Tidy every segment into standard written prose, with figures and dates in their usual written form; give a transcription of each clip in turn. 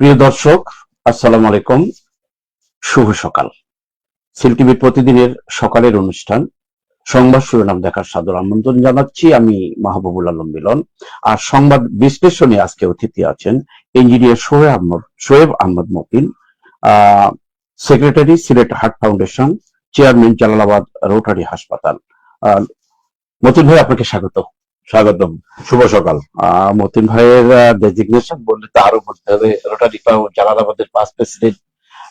প্রিয় দর্শক, আসসালামু আলাইকুম। শুভ সকাল। সিল টিভির প্রতিদিনের সকালের অনুষ্ঠান সংবাদ শিরোনাম দেখার সাদর আমন্ত্রণ জানাচ্ছি। আমি মাহবুবুল আলম মিলন। আর সংবাদ বিশ্লেষণে আজকে অতিথি আছেন engineer Shoaib Ahmed Matin, secretary, Sylhet Heart Foundation, chairman, Jalalabad Rotary হাসপাতাল। মতিন ভাই, আপনাকে স্বাগত। স্বাগতম। শুভ সকাল। মতিন ভাইয়ের ডেজিগনেশন বললে তো আরো বলতে হবে, রোটারি জালালাবাদের পাস্ট প্রেসিডেন্ট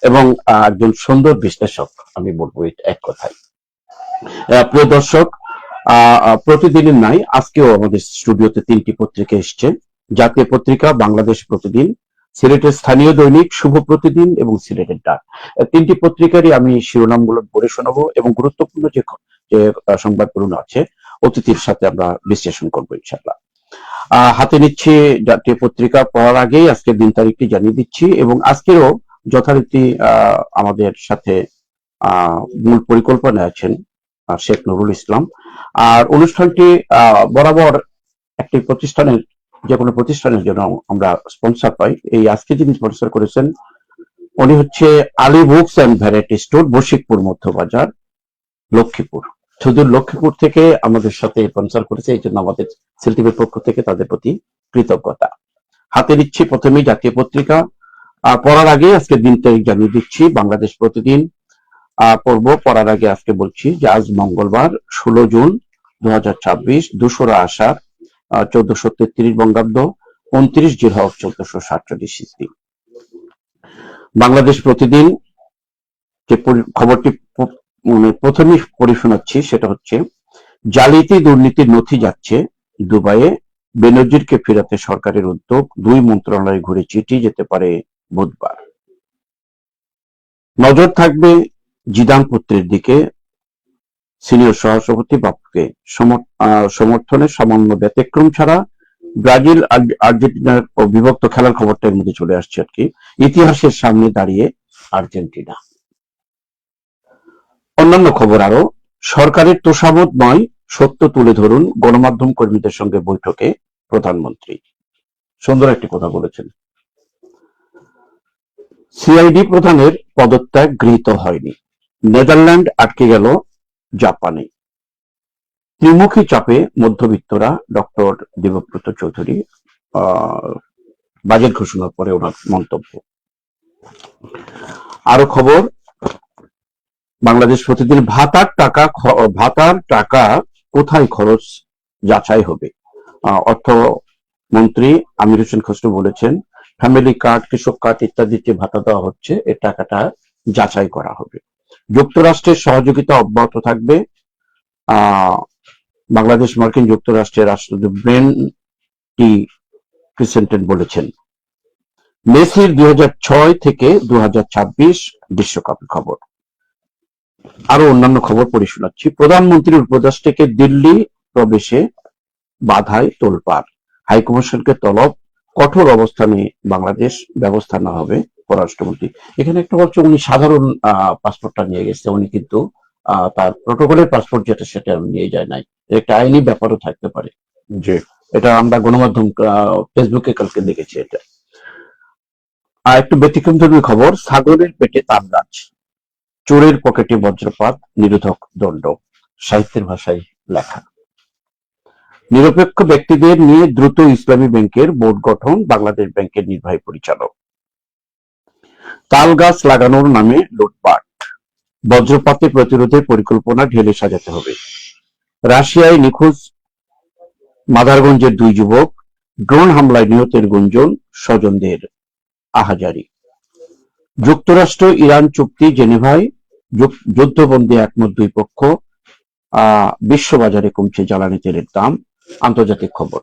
এবং একজন সুন্দর বিশ্লেষক। আমি বলবো এটা এক কথায়। প্রিয় দর্শক, প্রতিদিনের নাই, আজকেও আমাদের স্টুডিওতে তিনটি পত্রিকা এসছে। জাতীয় পত্রিকা, বাংলাদেশ প্রতিদিন, সিলেটের স্থানীয় দৈনিক শুভ প্রতিদিন এবং সিলেটের ডাক। তিনটি পত্রিকারই আমি শিরোনামগুলো পড়ে শোনাবো এবং গুরুত্বপূর্ণ যে সংবাদগুলো আছে অতিথির সাথে আমরা বিশ্লেষণ করবো ইনশাল্লাহ। হাতে নিচ্ছি জাতীয় পত্রিকা। পড়ার আগেই আজকের দিন তারিখটি জানিয়ে দিচ্ছি এবং আজকেরও যথারীতি আমাদের সাথে মূল পরিকল্পনা আছেন শেখ নুরুল ইসলাম। আর অনুষ্ঠানটি বরাবর একটি প্রতিষ্ঠানের, যে কোনো প্রতিষ্ঠানের জন্য আমরা স্পন্সর পাই। এই আজকে যিনি স্পন্সর করেছেন উনি হচ্ছে Ali books and variety store, Bashikpur Madhyabazar, Lakshmipur. সুদূর লক্ষ্মীপুর থেকে আমাদের সাথে স্পন্সর করেছে, এই জন্য আমাদের সিল টিভির পক্ষ থেকে তাদের প্রতি কৃতজ্ঞতা। হাতে নিচ্ছি প্রথমেই জাতীয় পত্রিকা। পড়ার আগে আজকে দিন তারিখ জানিয়ে দিচ্ছি। বাংলাদেশ প্রতিদিন পড়ার আগে আজকে বলছি যে আজ মঙ্গলবার 16 জুন 2026, 2রা আষাঢ় 1433 বঙ্গাব্দ, 29 জিলহজ 1447 ইসরি। বাংলাদেশ প্রতিদিন যে খবরটি প্রথমেই পড়ে শোনাচ্ছি সেটা হচ্ছে, জালিয়াতি দুর্নীতির নথি যাচ্ছে দুবাইয়ে, বেনজিরকে ফেরাতে সরকারের উদ্যোগ, দুই মন্ত্রণালয়ে ঘুরে চিঠি যেতে পারে বুধবার। নজর থাকবে জিদান পুত্রের দিকে, সিনিয়র সহসভাপতি বাপুকে সমর্থনে সামান্য ব্যতিক্রম ছাড়া ব্রাজিল আর্জেন্টিনার বিভক্ত খেলার খবরটা এর মধ্যে চলে আসছে আর কি। ইতিহাসের সামনে দাঁড়িয়ে আর্জেন্টিনা। অন্যান্য খবর আরো, সরকারের তোষামোদ নয়, সত্য তুলে ধরুন গণমাধ্যম কর্মীদের সঙ্গে বৈঠকে প্রধানমন্ত্রী। সুন্দর একটি কথা বলেছেন। সিআইডি প্রধানের পদত্যাগ গৃহীত হয়নি, নেদারল্যান্ড আটকে গেল জাপানে। ত্রিমুখী চাপে মধ্যবিত্তরা, ডক্টর দেবব্রত চৌধুরী বাজেট ঘোষণার পরে ওনার মন্তব্য। আরো খবর, বাংলাদেশ প্রতিদিন, ভাতার টাকা কোথায় খরচ যাচাই হবে। অর্থমন্ত্রী আমির হোসেন খসরু বলেছেন, ফ্যামিলি কার্ড, কৃষক কার্ড ইত্যাদি যে ভাতা দেওয়া হচ্ছে এর টাকাটা যাচাই করা হবে। যুক্তরাষ্ট্রের সহযোগিতা অব্যাহত থাকবে। বাংলাদেশ মার্কিন যুক্তরাষ্ট্রের রাষ্ট্রদূত ব্রেন টি ক্রিসেন্টেন বলেছেন। মেসির 2006 থেকে 2026 বিশ্বকাপের খবর। আরো অন্যান্য খবর পড়ে শোনাচ্ছি। প্রধানমন্ত্রীর উপদেষ্টাকে দিল্লি প্রবেশে বাধায় তোলপাড়, হাইকমিশনকে তলব, কঠোর অবস্থানে বাংলাদেশ, ব্যবস্থা না হবে পররাষ্ট্রমন্ত্রী। এখানে একটা বলছে উনি সাধারণ পাসপোর্টটা নিয়ে গেছে, উনি কিন্তু তার প্রোটোকলের পাসপোর্ট যেটা সেটা নিয়ে যায় নাই। একটা আইনি ব্যাপারও থাকতে পারে। জি। এটা আমরা গণমাধ্যম ফেসবুকে কালকে দেখেছি। এটা আর একটু ব্যতিক্রমধর্মী খবর, ছাগলের পেটে তার গাছ, চোরের পকেটে বজ্রপাত, নিরোধক দণ্ড। সাহিত্যের ভাষায় লেখা। নিরপেক্ষ ব্যক্তিদের নিয়ে দ্রুত ইসলামী ব্যাংকের বোর্ড গঠন, বাংলাদেশ ব্যাংকের নির্বাহী পরিচালক। তাল গাছ লাগানোর নামে লুটপাট, বজ্রপাতে প্রতিরোধে পরিকল্পনা ঢেলে সাজাতে হবে। রাশিয়ায় নিখোঁজ মাদারগঞ্জের 2 যুবক, ড্রোন হামলায় নিহতের গুঞ্জন, স্বজনদের আহাজারি। যুক্তরাষ্ট্র ইরান চুক্তি, জেনেভায় যুদ্ধবন্দী একমত 2 পক্ষ। বিশ্ববাজারে কমছে জ্বালানি তেলের দাম। আন্তর্জাতিক খবর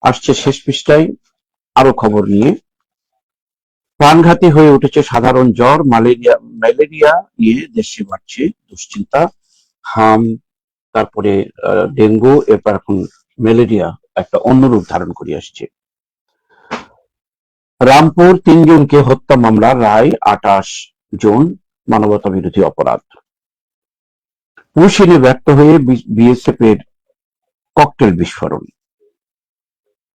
আসছে শেষ পৃষ্ঠায় আরো খবর নিয়ে। প্রাণঘাতী হয়ে উঠেছে সাধারণ জ্বর, ম্যালেরিয়া নিয়ে দেশে বাড়ছে দুশ্চিন্তা। হাম, তারপরে ডেঙ্গু, এরপর এখন ম্যালেরিয়া একটা অন্য রূপ ধারণ করে আসছে। রামপুর 3 জনকে হত্যা মামলার রায় 28 জুন, মানবতা বিরোধী অপরাধ। পুশিনে ব্যর্থ হয়ে বিএসএফ এর ককটেল বিস্ফোরণ।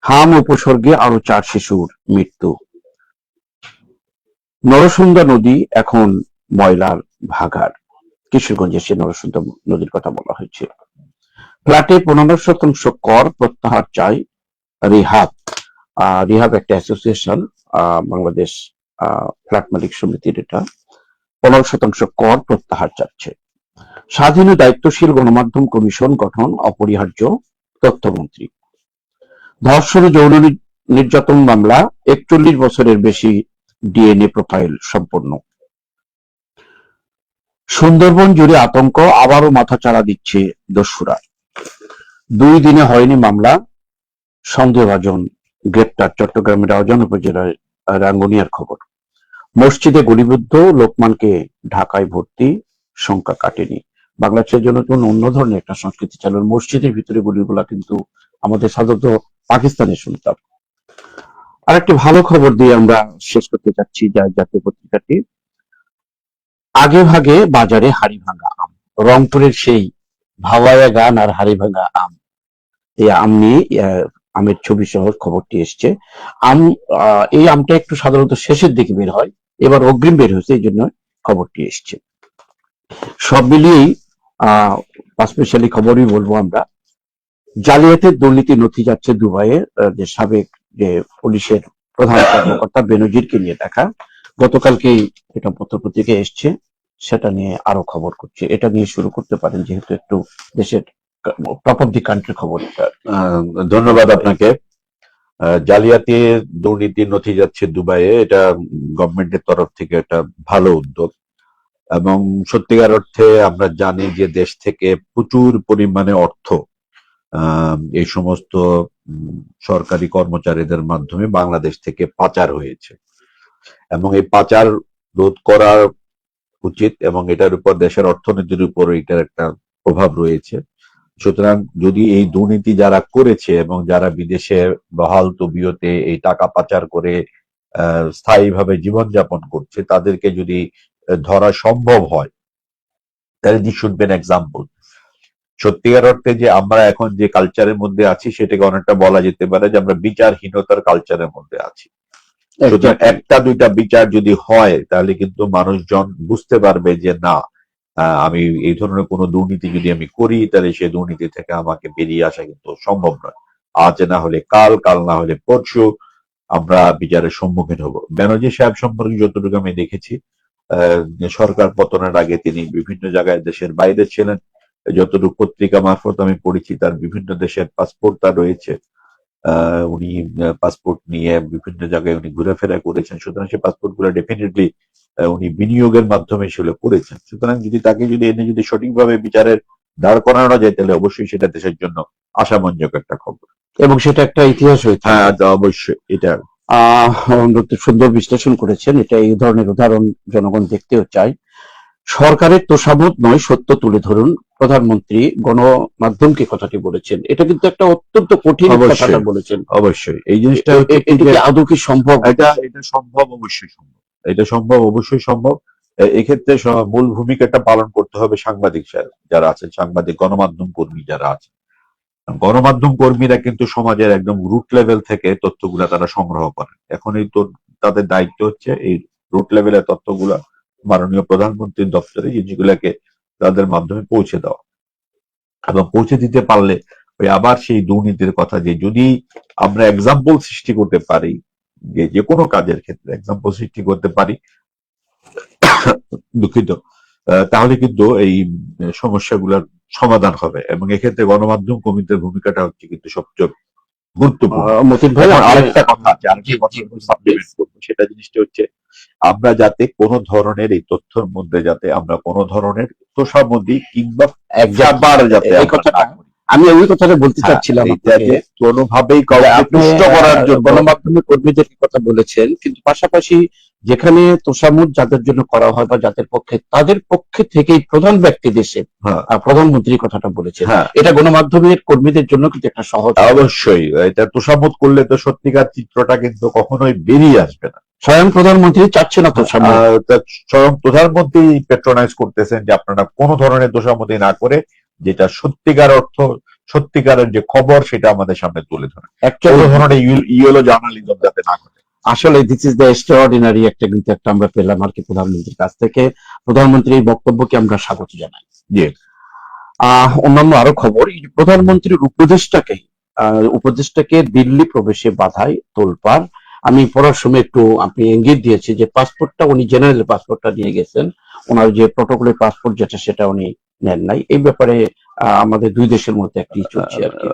হাম উপসর্গে আরো 4 শিশুর মৃত্যু। নরসুন্দা নদী এখন ময়লার ভাগাড়। কিশোরগঞ্জের সে নরসুন্দা নদীর কথা বলা হয়েছে। ফ্ল্যাটে 15% কর প্রত্যাহার চায় রিহাব। রিহাব একটা অ্যাসোসিয়েশন, বাংলাদেশ ফ্ল্যাট মালিক সমিতির। এটা 15% কর প্রত্যাহার চাচ্ছে। স্বাধীন ও দায়িত্বশীল গণমাধ্যম কমিশন গঠন অপরিহার্য, তথ্যমন্ত্রী। ধর্ষণ ও যৌন নির্যাতন মামলা 41 বছরের বেশি ডিএনএ প্রোফাইল সম্পন্ন। সুন্দরবন জুড়ে আতঙ্ক, আবারও মাথাচাড়া দিচ্ছে দস্যুরা। 2 দিনে হয়নি মামলা, সন্দেহভাজন গ্রেপ্তার। চট্টগ্রামের রাউজান উপজেলার রাঙ্গুনিয়ার খবর। মসজিদে গুলিবিদ্ধ লোকমানকে ঢাকায় ভর্তি, সংখ্যা কাটেনি। বাংলাদেশের জন্য কোন অন্য ধরনের একটা সংস্কৃতি চালু। মসজিদের ভিতরে গুলিগুলা কিন্তু আমাদের সাধারণত পাকিস্তানে শুনতাম। আর একটি ভালো খবর দিয়ে আমরা শেষ করতে চাচ্ছি, যা জাতীয় পত্রিকাটি। আগে ভাগে বাজারে হাড়ি ভাঙা আম। রংপুরের সেই ভাওয়াইয়া গান আর হাড়ি ভাঙা আম, এই আম নিয়ে আমের ছবি সহ খবরটি এসছে। আম, এই আমটা একটু সাধারণত শেষের দিকে বের হয়, এবার অগ্রিম বের হয়েছে, এই জন্য খবরটি এসছে। সব মিলিয়েই স্পেশালি খবরই বলবো আমরা। জালিয়াতের দুর্নীতি নথি যাচ্ছে দুবাইয়ে। যে সাবেক যে পুলিশের প্রধান কর্মকর্তা বেনজিরকে নিয়ে দেখা, গতকালকেই এটা পত্রপত্রিকায় এসছে, সেটা নিয়ে আরো খবর করছে। এটা নিয়ে শুরু করতে পারেন, যেহেতু একটু দেশের টপ অফ দি কান্ট্রি খবর। ধন্যবাদ আপনাকে। জালিয়াতি দুর্নীতির নথি যাচ্ছে দুবাইয়ে, এটা গভর্নমেন্টের তরফ থেকে একটা ভালো উদ্যোগ। এবং সত্যিকার অর্থে আমরা জানি যে দেশ থেকে প্রচুর পরিমাণে অর্থ এই সমস্ত সরকারি কর্মচারীদের মাধ্যমে বাংলাদেশ থেকে পাচার হয়েছে, এবং এই পাচার রোধ করা উচিত, এবং এটার উপর দেশের অর্থনীতির উপর এটার একটা প্রভাব রয়েছে। সুতরাং যদি এই দুর্নীতি যারা করেছে এবং যারা বিদেশে বহাল তবিয়তে এই টাকা পাচার করে স্থায়ীভাবে জীবনযাপন করছে, তাদেরকে যদি ধরা সম্ভব হয়, তাহলে this should be an example. সত্যিকার অর্থে যে আমরা এখন যে কালচারের মধ্যে আছি, সেটাকে অনেকটা বলা যেতে পারে যে আমরা বিচারহীনতার কালচারের মধ্যে আছি। সুতরাং একটা দুইটা বিচার যদি হয়, তাহলে কিন্তু মানুষজন বুঝতে পারবে যে না, আমি এই ধরনের কোনো দুর্নীতি যদি আমি করি, তাহলে সেই দুর্নীতি থেকে আমাকে বেরিয়ে আসা কিন্তু সম্ভব নয়। আজ না হলে কাল, কাল না হলে পরশু আমরা বিচারের সম্মুখীন হব। ব্যানার্জি সাহেব সম্পর্কে যতটুকু আমি দেখেছি, সরকার পতনের আগে তিনি বিভিন্ন জায়গায় দেশের বাইরে ছিলেন। যতটুকু পত্রিকা মারফত আমি পড়েছি, তার বিভিন্ন দেশের পাসপোর্ট তার রয়েছে। উনি পাসপোর্ট নিয়ে বিভিন্ন জায়গায় উনি ঘুরেফেরা করেছেন। সুতরাং সেই পাসপোর্ট গুলো ডেফিনেটলি উনি বিনিয়োগের মাধ্যমে সেগুলো করেছেন। সুতরাং যদি তাকে যদি এনে যদি সঠিকভাবে বিচারের দাঁড় করানো যায়, তাহলে অবশ্যই সেটা দেশের জন্য আশামঞ্জক একটা খবর, এবং সেটা একটা ইতিহাস হয়েছে। হ্যাঁ, অবশ্যই। এটা সুন্দর বিশ্লেষণ করেছেন। এটা এই ধরনের উদাহরণ জনগণ দেখতেও চায়। সরকারের তোষামোদ নয়, সত্য তুলে ধরুন, প্রধানমন্ত্রী গণমাধ্যমকে কথাটি বলেছেন। এটা কিন্তু একটা অত্যন্ত কঠিন কথা বলেছেন। অবশ্যই এই জিনিসটা আদৌ কি সম্ভব? এটা সম্ভব, অবশ্যই সম্ভব। এটা সম্ভব, অবশ্যই সম্ভব। এক্ষেত্রে মূল ভূমিকাটা পালন করতে হবে সাংবাদিক যারা আছেন, সাংবাদিক গণমাধ্যম কর্মী যারা আছেন। গণমাধ্যম কর্মীরা কিন্তু সমাজের একদম রুট লেভেল থেকে তথ্যগুলা তারা সংগ্রহ করেন। এখন এই তো তাদের দায়িত্ব হচ্ছে এই রুট লেভেলের তথ্যগুলা মাননীয় প্রধানমন্ত্রীর দপ্তরে জিনিসগুলাকে তাদের মাধ্যমে পৌঁছে দেওয়া, এবং পৌঁছে দিতে পারলে ওই আবার সেই দুর্নীতির কথা, যে যদি আমরা এক্সাম্পল সৃষ্টি করতে পারি, যে কোনো কাজের ক্ষেত্রে এক্সাম্পল সৃষ্টি করতে পারি, দুঃখিত, তাহলে কিন্তু এই সমস্যাগুলোর সমাধান হবে। এবং এক্ষেত্রে গণমাধ্যম কর্মীদের ভূমিকাটা হচ্ছে কিন্তু সবচেয়ে গুরুত্বপূর্ণ। মতিন ভাই, আরেকটা কথা আছে, সেটা জিনিসটা হচ্ছে আমরা যাতে কোনো ধরনের এই তথ্যের মধ্যে যাতে আমরা কোনো ধরনের তোষামোদী কিংবা একবার যাতে এই কথাটা আমি ওই কথাটা বলতে চাচ্ছিলাম, কোনোভাবেই কাউকে তুষ্ট করার জন্য গণমাধ্যমের কর্মীদের কথা বলেছেন, কিন্তু পাশাপাশি যেখানে তোষামোদ যাদের জন্য করা হয় বা যাদের পক্ষে, তাদের পক্ষে থেকেই প্রধান ব্যক্তি দেশে প্রধানমন্ত্রী কথাটা বলেছেন। এটা গণমাধ্যমের কর্মীদের জন্য কিন্তু একটা সহজ। অবশ্যই এটা তোষামোদ করলে তো সত্যিকার চিত্রটা কিন্তু কখনোই বেরিয়ে আসবে না। স্বয়ং প্রধানমন্ত্রী চাচ্ছে না তোষামোদ। স্বয়ং প্রধানমন্ত্রী পেট্রোনাইজ করতেছেন যে আপনারা কোনো ধরনের তোষামোদি না করে যেটা সত্যিকার অর্থ, সত্যিকারের যে খবর, সেটা আমাদের সামনে তুলে ধরেন। কোনো ধরনের ইয়েলো জার্নালিজম যাতে না করে। আসলে দিস ইজ দ্য এক্সট্রাঅর্ডিনারি একটা কিন্তু একটা আমরা পেলাম আর কি প্রধানমন্ত্রীর কাছ থেকে। প্রধানমন্ত্রীর এই বক্তব্যকে আমরা স্বাগত জানাই। জি। অন্যান্য আরো খবর, এই যে প্রধানমন্ত্রীর উপদেষ্টাকে দিল্লি প্রবেশে বাধায় তোলপাড়। আমি পড়ার সময় একটু আপনি ইঙ্গিত দিয়েছি যে পাসপোর্টটা উনি জেনারেল পাসপোর্টটা নিয়ে গেছেন, ওনার যে প্রটোকলের পাসপোর্ট যেটা সেটা উনি নেন নাই। এই ব্যাপারে আমাদের দুই দেশের মধ্যে একটি চলছে আর কি।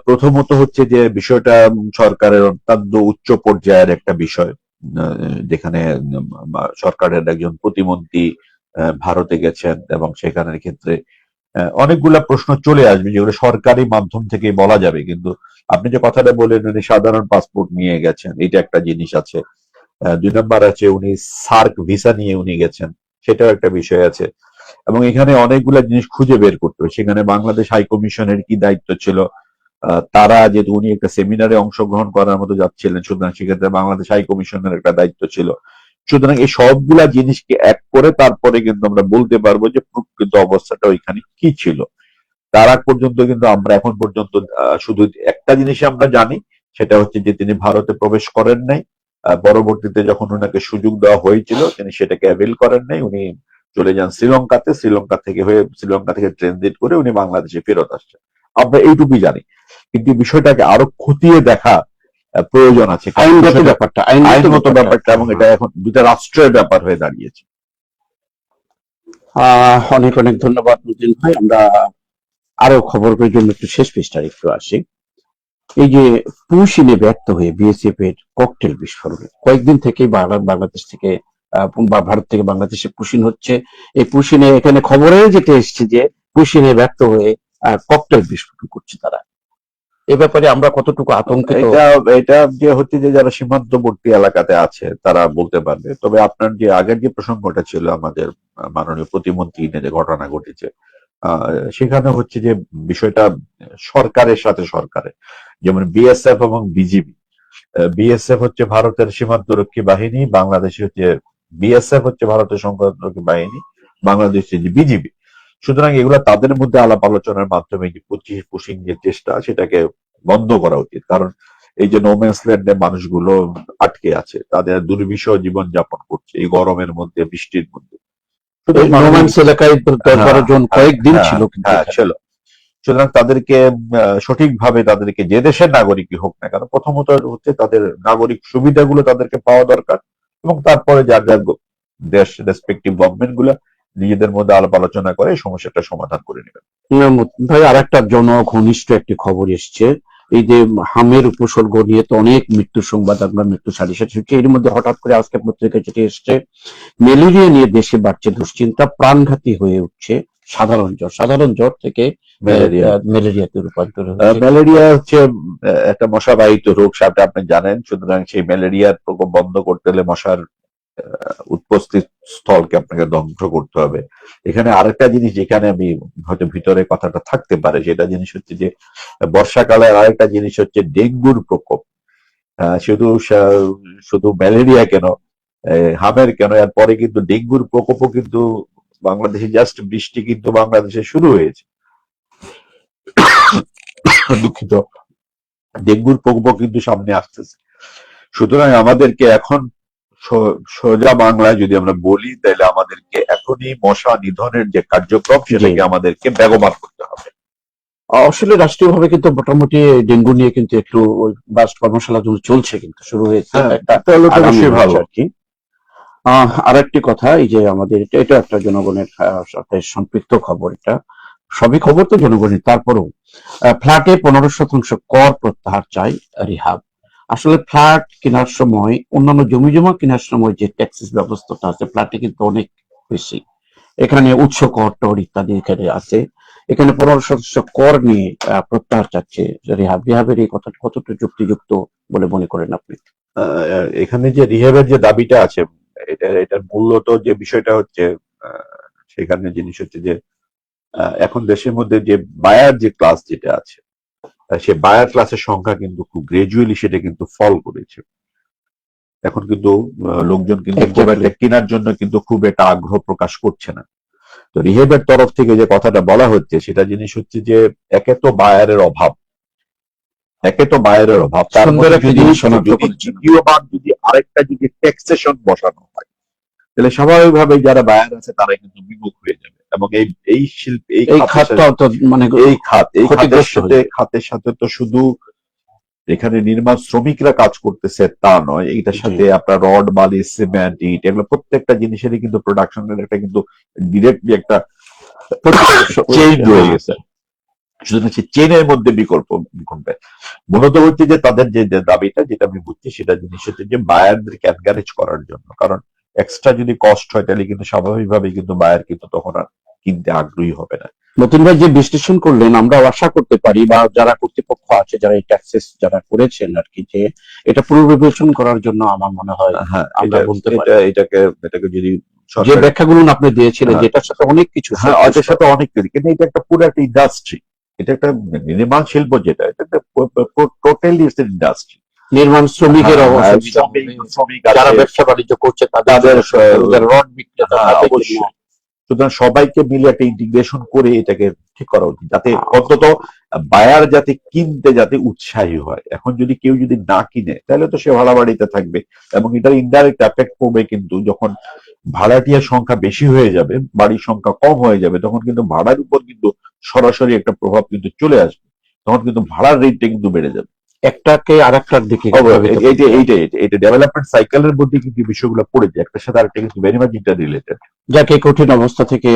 প্রথমত হচ্ছে যে বিষয়টা সরকারের অত্যন্ত উচ্চ পর্যায়ের একটা বিষয়, যেখানে সরকারের একজন প্রতিমন্ত্রী ভারতে গেছেন এবং সেখানের ক্ষেত্রে অনেকগুলা প্রশ্ন চলে আসবে যেগুলো সরকারি মাধ্যম থেকে বলা যাবে, কিন্তু আপনি যে কথাটা বললেন উনি সাধারণ পাসপোর্ট নিয়ে গেছেন, এটা একটা জিনিস আছে। 2 নম্বর আছে উনি সার্ক ভিসা নিয়ে উনি গেছেন, সেটাও একটা বিষয় আছে। এবং এখানে অনেকগুলা জিনিস খুঁজে বের করতে হবে, সেখানে বাংলাদেশ হাই কমিশনের কি দায়িত্ব ছিল। তারা যেহেতু উনি একটা সেমিনারে অংশগ্রহণ করার মতো যাচ্ছিলেন, সুতরাং সেক্ষেত্রে বাংলাদেশ হাই কমিশনের একটা দায়িত্ব ছিল। সুতরাং এই সবগুলা জিনিসকে এক করে তারপরে কিন্তু আমরা বলতে পারবো যে প্রকৃত অবস্থাটা ওইখানে কি ছিল। তার আগ পর্যন্ত কিন্তু আমরা এখন পর্যন্ত শুধু একটা জিনিস আমরা জানি, সেটা হচ্ছে যে তিনি ভারতে প্রবেশ করেন নাই। পরবর্তীতে যখন ওনাকে সুযোগ দেওয়া হয়েছিল তিনি সেটাকে অ্যাভেল করেন নাই, উনি চলে যান শ্রীলঙ্কাতে, শ্রীলঙ্কা থেকে ট্রানজিট করে উনি বাংলাদেশে ফেরত আসছেন। আমরা এইটুকুই জানি, কিন্তু বিষয়টাকে আরো খতিয়ে দেখা প্রয়োজন আছে। আইনগত ব্যাপারটা, এবং এটা এখন দুটা রাষ্ট্রের ব্যাপার হয়ে দাঁড়িয়েছে। অনেক অনেক ধন্যবাদ মুজিন ভাই। আমরা আরো খবরের জন্য একটু শেষ পৃষ্ঠার একটু আসি। এই যে পুশিনে ব্যর্থ হয়ে বিএসএফ এর ককটেল বিস্ফোরণ, কয়েকদিন থেকেই বাংলাদেশ থেকে ভারত থেকে বাংলাদেশে পুশিন হচ্ছে। এই পুশিনে এখানে খবরে যেটা এসছে যে পুশিনে ব্যর্থ হয়ে ককটেল বিস্ফোরণ করছে তারা। এ ব্যাপারে আমরা কতটুকু আতঙ্কিত? এটা যে হচ্ছে যে যারা সীমান্তবর্তী এলাকাতে আছে তারা বলতে পারবে। তবে আপনার যে আগের যে প্রসঙ্গটা ছিল আমাদের মাননীয় প্রতিমন্ত্রী নিয়ে যে ঘটনা ঘটেছে, সেখানে হচ্ছে যে বিষয়টা সরকারের সাথে সরকারের, যেমন বিএসএফ এবং বিজিবি। বিএসএফ হচ্ছে ভারতের সীমান্তরক্ষী বাহিনী, বাংলাদেশে হচ্ছে বিএসএফ হচ্ছে ভারতের সীমান্তরক্ষী বাহিনী, বাংলাদেশ হচ্ছে বিজিবি। সুতরাং এগুলো তাদের মধ্যে আলাপ আলোচনার মাধ্যমে যে পুশিং যে চেষ্টা সেটাকে বন্ধ করা উচিত। কারণ এই যে নোম্যান্স ল্যান্ডে মানুষগুলো আটকে আছে, তাদের দুর্বিষহ জীবন যাপন করছে এই গরমের মধ্যে, বৃষ্টির মধ্যে। নোম্যান্স এলাকায় 10-12 জন কয়েকদিন ছিল ছিল। সুতরাং তাদেরকে সঠিকভাবে তাদেরকে যে দেশের নাগরিকই হোক না কেন, প্রথমত হচ্ছে তাদের নাগরিক সুবিধাগুলো তাদেরকে পাওয়া দরকার, এবং তারপরে যার যার দেশ রেসপেক্টিভ গভর্নমেন্ট গুলা নিজেদের মধ্যে আলাপ আলোচনা করে এই সমস্যাটা সমাধান করে নেবেন। ভাই আর একটা জনঘনিষ্ঠ একটি খবর এসছে, এই যে হামের উপসর্গ নিয়ে তো অনেক মৃত্যুর সংবাদ আমরা মৃত্যু সারি সাথে, এর মধ্যে হঠাৎ করে আজকে পত্রিকায় যেটি এসছে, ম্যালেরিয়া নিয়ে দেশে বাড়ছে দুশ্চিন্তা, প্রাণঘাতী হয়ে উঠছে সাধারণ জ্বর থেকে ম্যালেরিয়াতে রূপান্তর হচ্ছে। ম্যালেরিয়া হচ্ছে একটা মশাবাহিত রোগ, সেটা আপনি জানেন। সুতরাং সেই ম্যালেরিয়ার প্রকোপ বন্ধ করতে হলে মশার উৎপত্তি স্থলকে আপনাকে ধ্বংস করতে হবে। এখানে আরেকটা জিনিস যেখানে আমি হয়তো ভিতরে কথাটা থাকতে পারে, সেটা জিনিস হচ্ছে যে বর্ষাকালে আরেকটা জিনিস হচ্ছে ডেঙ্গুর প্রকোপ। শুধু শুধু ম্যালেরিয়া কেন, হামের কেন, এরপরে কিন্তু ডেঙ্গুর প্রকোপও কিন্তু বাংলাদেশে, জাস্ট বৃষ্টি কিন্তু বাংলাদেশে শুরু হয়েছে, দুঃখিত, ডেঙ্গুর প্রকোপ কিন্তু সামনে আসতেছে। সুতরাং আমাদেরকে এখন সোজা বাংলায় যদি আমরা বলি, তাহলে আমাদেরকে এখনই মশা নিধনের যে কার্যক্রম সেটাকে আমাদেরকে বেগবান করতে হবে। আসলে রাষ্ট্রীয়ভাবে কিন্তু মোটামুটি ডেঙ্গু নিয়ে কিন্তু একটু বাস কর্মশালা চলছে, কিন্তু শুরু হয়েছে, ভালো আর কি। আর একটি কথা, এই যে আমাদের এটা একটা জনগণের সাথে সম্পৃক্ত খবর, এটা সবই খবর তো জনগণের, তারপরেও ফ্ল্যাটে 15% কর প্রত্যাহার চাই রিহাব। আসলে ফ্ল্যাট কেনার সময়, অন্যান্য জমি জমা কেনার সময় যে ট্যাক্সেস ব্যবস্থাটা আছে ফ্ল্যাটে কিন্তু অনেক বেশি, এখানে উৎস কর টর ইত্যাদি এখানে আছে, এখানে 15% কর নিয়ে প্রত্যাহার চাচ্ছে রিহাবের এই কথাটা কতটা যুক্তিযুক্ত বলে মনে করেন আপনি? এখানে যে রিহাবের যে দাবিটা আছে, এটার মূলত যে বিষয়টা হচ্ছে, সেখানে জিনিস হচ্ছে যে এখন দেশের মধ্যে যে বায়ার যে ক্লাস যেটা আছে, সে বায়ার ক্লাসের সংখ্যা কিন্তু খুব গ্রাজুয়ালি সেটা কিন্তু ফল করেছে। এখন কিন্তু লোকজন কিন্তু কেনার জন্য কিন্তু খুব একটা আগ্রহ প্রকাশ করছে না। তো রিহেবের তরফ থেকে যে কথাটা বলা হচ্ছে সেটা জিনিস হচ্ছে যে একে তো বায়ারের অভাব, একে তো বায়ারের অভাব, তার সুন্দর মধ্যে একটা যদি জিনিস শনাক্ত যদি করেছেন। দ্বিতীয়বার যদি আরেকটা যদি ট্যাক্সেশন বসানো হয়, তাহলে স্বাভাবিকভাবে যারা বায়ার আছে তারা কিন্তু বিমুখ হয়ে যাবে, এবং এই শিল্প এই খাতটা তো মানে এই খাতের ক্ষতিগ্রস্ত হয়ে যাবে। খাতের সাথে তো শুধু এখানে নির্মাণ শ্রমিকরা কাজ করতেছে তা নয়, এটার জি। সাথে আপনার রড, বালি, সিমেন্ট, ইট, এগুলো প্রত্যেকটা জিনিসেরই কিন্তু প্রোডাকশনের একটা কিন্তু ডিরেক্টলি একটা চেইন রয়ে গেছে। সুতরাং সেই চেনের মধ্যে বিকল্প ঘটবে। মূলত হচ্ছে যে তাদের যে দাবিটা, যেটা আমি বুঝছি, সেটা জিনিস হচ্ছে যে বায়ারদেরকে এনকারেজ করার জন্য, কারণ এক্সট্রা যদি কস্ট হয় তাহলে কিন্তু স্বাভাবিকভাবে কিন্তু বায়ার কিন্তু তখন আর কিনতে আগ্রহী হবে না। নতুন ভাই যে বিশ্লেষণ করলেন, আমরা আশা করতে পারি বা যারা কর্তৃপক্ষ আছে, যারা এই ট্যাক্সেস যারা করেছেন আর কি, যে এটা পুনর্বিবেচন করার জন্য আমার মনে হয় হ্যাঁ, আমরা বলতে পারি এটাকে যদি যে ব্যাখ্যাগুলো আপনি দিয়েছিলেন, হ্যাঁ। যেটার সাথে অনেক কিছু হ্যাঁ, এটার সাথে অনেক কিছু, কিন্তু এটা একটা পুরো একটা ইন্ডাস্ট্রি, এটা একটা নির্মাণ শিল্প, যেটা এটা একটা টোটালি ইন্ডাস্ট্রি। নির্মাণ শ্রমিকের হ্যাঁ, অসুবিধা হবে, শ্রমিক যারা আছে, ব্যবসা বাণিজ্য করছে তাদের তাদের জন্য, যারা রড বিক্রেতা হ্যাঁ, তাদের জন্য। অবশ্যই। সুতরাং সবাইকে মিলে একটা ইন্টিগ্রেশন করে এটাকে ঠিক করা উচিত, যাতে অন্তত বায়ার যাতে কিনতে যাতে উৎসাহী হয়। এখন যদি কেউ যদি না কিনে, তাহলে তো সে ভাড়া বাড়িতে থাকবে, এবং এটার ইনডাইরেক্ট এফেক্ট পড়বে কিন্তু যখন ভাড়াটিয়ার সংখ্যা বেশি হয়ে যাবে, বাড়ির সংখ্যা কম হয়ে যাবে, তখন কিন্তু ভাড়ার উপর কিন্তু সরাসরি একটা প্রভাব কিন্তু চলে আসবে, তখন কিন্তু ভাড়ার রেটটা কিন্তু বেড়ে যাবে। একটাকে আরেকটার দিকে এটা ডেভেলপমেন্ট সাইকেলের মধ্যে কিন্তু বিষয়গুলো পড়ে যায়, একটার সাথে আরেকটা কিন্তু ভেরি মাচ ইন্টার রিলেটেড। যাকে কঠিন অবস্থা থেকে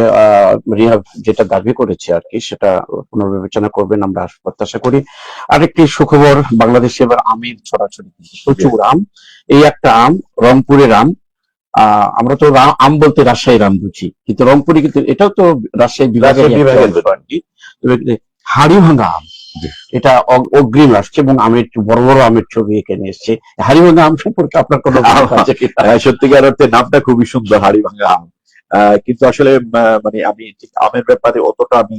রিহাব যেটা দাবি করেছে আর কি, সেটা পুনর্বিবেচনা করবেন আমরা প্রত্যাশা করি। আরেকটি সুখবর, বাংলাদেশে এবার আমের ছড়াছড়ি, প্রচুর আম। এই একটা আম, রংপুরের আম। আমরা তো আম বলতে রাজশাহীর আম বুঝি, কিন্তু রংপুরে কিন্তু এটাও তো রাজশাহী বিভাগের আর কি। হাড়ি ভাঙা আম, এটা অগ্রিম আসছে, এবং আমের বড় বড় আমের ছবি এখানে এসছে। হাড়ি ভাঙা আম সম্পর্কে আপনার কোনো আছে কিনা? সত্যিকার অর্থে নামটা খুবই সুন্দর, হাড়ি ভাঙা আম। কিন্তু আসলে মানে আমি ঠিক আমের ব্যাপারে অতটা আমি